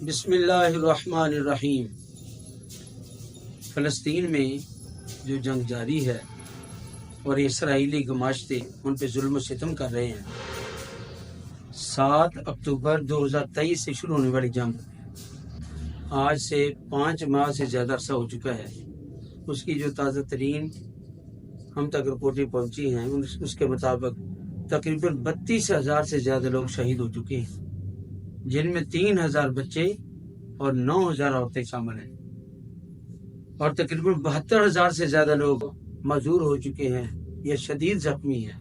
بسم اللہ الرحمن الرحیم۔ فلسطین میں جو جنگ جاری ہے اور اسرائیلی گماشتے ان پہ ظلم و ستم کر رہے ہیں، 7 اکتوبر 2023 سے شروع ہونے والی جنگ آج سے 5 ماہ سے زیادہ عرصہ ہو چکا ہے۔ اس کی جو تازہ ترین ہم تک رپورٹیں پہنچی ہیں اس کے مطابق تقریباً 32,000 سے زیادہ لوگ شہید ہو چکے ہیں، جن میں 3,000 بچے اور 9,000 عورتیں شامل ہیں، اور تقریباً 72,000 سے زیادہ لوگ معذور ہو چکے ہیں یا شدید زخمی ہیں،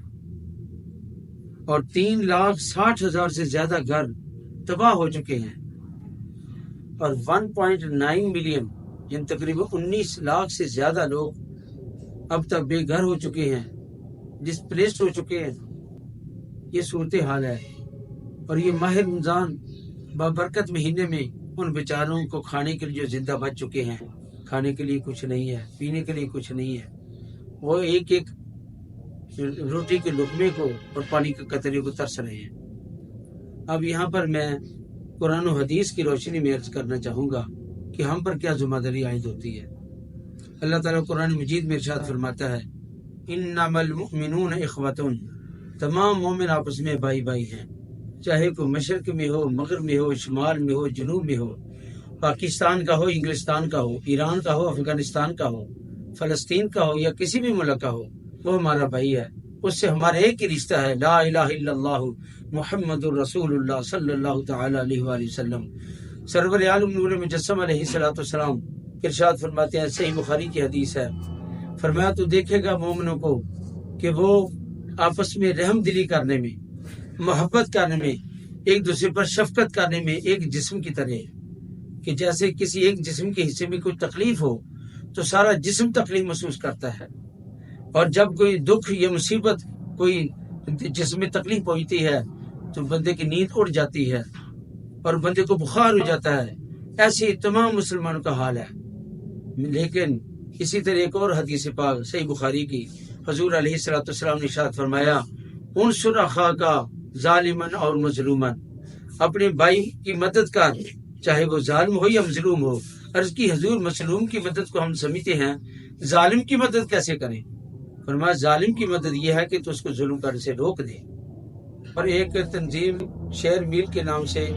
اور 3,60,000 سے زیادہ گھر تباہ ہو چکے ہیں، اور 1.9 ملین یعنی تقریباً 19 لاکھ سے زیادہ لوگ اب تک بے گھر ہو چکے ہیں، ڈسپلیسڈ ہو چکے ہیں۔ یہ صورتحال ہے، اور یہ ماہ رمضان بابرکت مہینے میں ان بیچاروں کو کھانے کے لیے جو زندہ بچ چکے ہیں، کھانے کے لیے کچھ نہیں ہے، پینے کے لیے کچھ نہیں ہے، وہ ایک ایک روٹی کے لقمے کو اور پانی کے قطرے کو ترس رہے ہیں۔ اب یہاں پر میں قرآن و حدیث کی روشنی میں عرض کرنا چاہوں گا کہ ہم پر کیا ذمہ داری عائد ہوتی ہے۔ اللہ تعالیٰ قرآن مجید میں ارشاد فرماتا ہے، انما المؤمنون اخوۃ، تمام مومن آپس میں بھائی بھائی ہیں، چاہے کوئی مشرق میں ہو، مغرب میں ہو، شمال میں ہو، جنوب میں ہو، پاکستان کا ہو، انگلستان کا ہو، ایران کا ہو، افغانستان کا ہو، فلسطین کا ہو یا کسی بھی ملک کا ہو، وہ ہمارا بھائی ہے، اس سے ہمارا ایک ہی رشتہ ہے، لا الہ الا اللہ محمد الرسول اللہ صلی اللہ تعالی علیہ وآلہ وسلم۔ سرور عالم نور مجسم علیہ الصلوۃ والسلام ارشاد فرماتے ہیں، صحیح بخاری کی حدیث ہے، فرمایا تو دیکھے گا مومنوں کو کہ وہ آپس میں رحم دلی کرنے میں، محبت کرنے میں، ایک دوسرے پر شفقت کرنے میں ایک جسم کی طرح ہے، کہ جیسے کسی ایک جسم کے حصے میں کوئی تکلیف ہو تو سارا جسم تکلیف محسوس کرتا ہے، اور جب کوئی دکھ یا مصیبت کوئی جسم میں تکلیف پہنچتی ہے تو بندے کی نیند اڑ جاتی ہے اور بندے کو بخار ہو جاتا ہے۔ ایسے ہی تمام مسلمانوں کا حال ہے۔ لیکن اسی طرح ایک اور حدیث پاک صحیح بخاری کی، حضور علیہ الصلوۃ والسلام نے ارشاد فرمایا، انصر اخاک ظالمن اور مظلومن، اپنے بھائی کی مدد کر، چاہے وہ ظالم ہو یا مظلوم ہو۔ عرض کی حضور مظلوم کی مدد کو ہم سمجھتے ہیں، ظالم کی مدد کیسے کریں؟ فرمایا ظالم کی مدد یہ ہے کہ تو اس کو ظلم کرنے سے روک دے۔ اور ایک تنظیم شیئر میل کے نام سے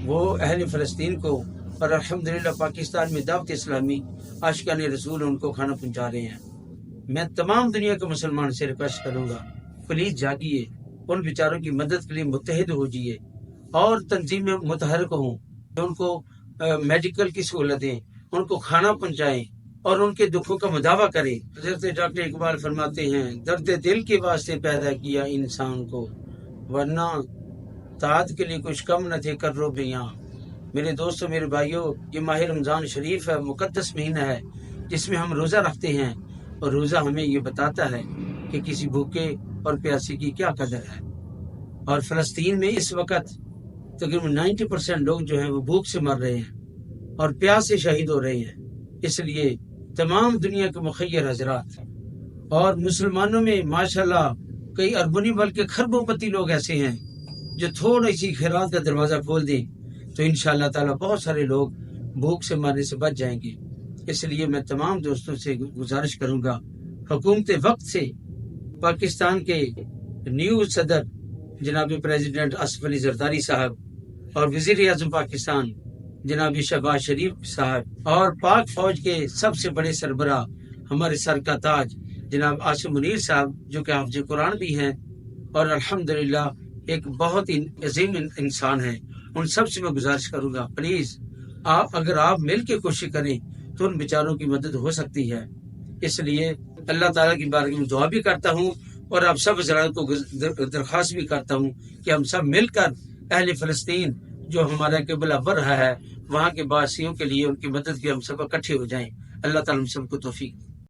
وہ اہل فلسطین کو اور الحمدللہ پاکستان میں دعوت اسلامی عاشقان رسول ان کو کھانا پہنچا رہے ہیں۔ میں تمام دنیا کے مسلمان سے ریکویسٹ کروں گا، پلیز جاگیے، ان بیچاروں کی مدد کے لیے متحد ہو جائیے، اور تنظیم میں متحرک ہوں، ان کو میڈیکل کی سہولتیں، ان کو کھانا پہنچائیں اور ان کے دکھوں کا مداوع کریں۔ حضرت ڈاکٹر اقبال فرماتے ہیں، درد دل کے واسطے پیدا کیا انسان کو، ورنہ طاعت کے لیے کچھ کم نہ تھے کر رو بیاں۔ میرے دوستوں، میرے بھائیوں، یہ ماہ رمضان شریف ہے، مقدس مہینہ ہے جس میں ہم روزہ رکھتے ہیں، اور روزہ ہمیں یہ بتاتا ہے کہ کسی بھوکے اور پیاسے کی کیا قدر ہے۔ اور فلسطین میں اس وقت تقریباً 90% لوگ جو ہیں وہ بھوک سے مر رہے ہیں اور پیاس سے شہید ہو رہے ہیں۔ اس لیے تمام دنیا کے مخیر حضرات اور مسلمانوں میں ماشاءاللہ کئی اربوں نہیں بلکہ خربوں پتی لوگ ایسے ہیں جو تھوڑی سی خیرات کا دروازہ کھول دیں تو انشاءاللہ تعالیٰ بہت سارے لوگ بھوک سے مرنے سے بچ جائیں گے۔ اس لیے میں تمام دوستوں سے گزارش کروں گا، حکومت وقت سے پاکستان کے نیو صدر جناب پریزیڈنٹ اسف علی زرداری صاحب اور وزیر اعظم پاکستان جناب شہباز شریف صاحب اور پاک فوج کے سب سے بڑے سربراہ ہمارے سر کا تاج جناب عاصم منیر صاحب، جو کہ حافظ قرآن بھی ہیں اور الحمدللہ ایک بہت ہی عظیم انسان ہیں، ان سب سے میں گزارش کروں گا، پلیز اگر آپ مل کے کوشش کریں تو ان بیچاروں کی مدد ہو سکتی ہے۔ اس لیے اللہ تعالیٰ کی بارگاہ میں دعا بھی کرتا ہوں اور آپ سب حضرات کو درخواست بھی کرتا ہوں کہ ہم سب مل کر اہل فلسطین جو ہمارا قبلہ بر رہا ہے، وہاں کے باسیوں کے لیے ان کی مدد کے ہم سب اکٹھے ہو جائیں۔ اللہ تعالیٰ ہم سب کو توفیق